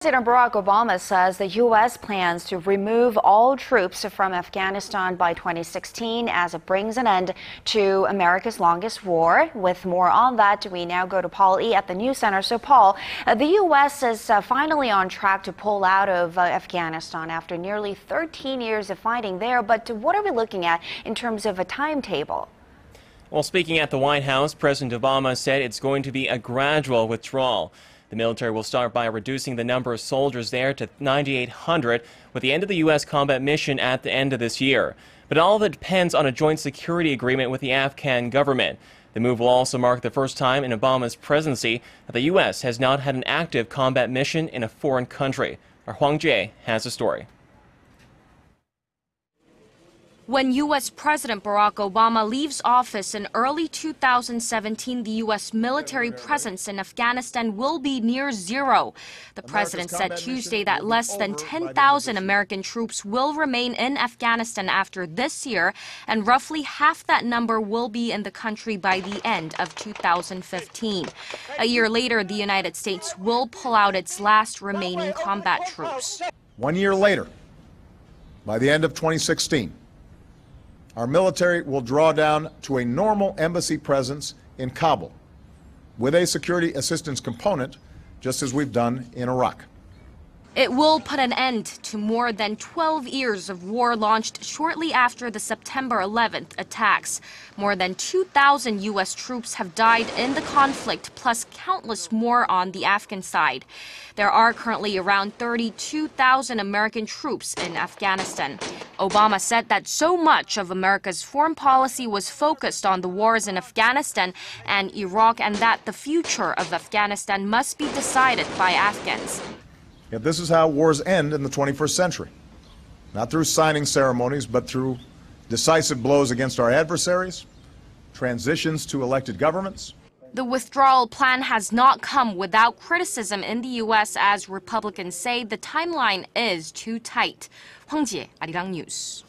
President Barack Obama says the U.S. plans to remove all troops from Afghanistan by 2016 as it brings an end to America's longest war. With more on that, we now go to Paul E. at the News Center. So, Paul, the U.S. is finally on track to pull out of Afghanistan after nearly 13 years of fighting there. But what are we looking at in terms of a timetable? Well, speaking at the White House, President Obama said it's going to be a gradual withdrawal. The military will start by reducing the number of soldiers there to 9,800 with the end of the U.S. combat mission at the end of this year. But all of it depends on a joint security agreement with the Afghan government. The move will also mark the first time in Obama's presidency that the U.S. has not had an active combat mission in a foreign country. Our Huang Jie has the story. When U.S. President Barack Obama leaves office in early 2017, the U.S. military presence in Afghanistan will be near zero. The president said Tuesday that less than 10,000 American troops will remain in Afghanistan after this year, and roughly half that number will be in the country by the end of 2015. A year later, the United States will pull out its last remaining combat troops. 1 year later, by the end of 2016, our military will draw down to a normal embassy presence in Kabul with a security assistance component, just as we've done in Iraq. It will put an end to more than 12 years of war launched shortly after the September 11th attacks. More than 2,000 U.S. troops have died in the conflict, plus countless more on the Afghan side. There are currently around 32,000 American troops in Afghanistan. Obama said that so much of America's foreign policy was focused on the wars in Afghanistan and Iraq, and that the future of Afghanistan must be decided by Afghans. Yet this is how wars end in the 21st century. Not through signing ceremonies, but through decisive blows against our adversaries, transitions to elected governments. The withdrawal plan has not come without criticism in the U.S. as Republicans say the timeline is too tight. Huang Jie, Arirang News.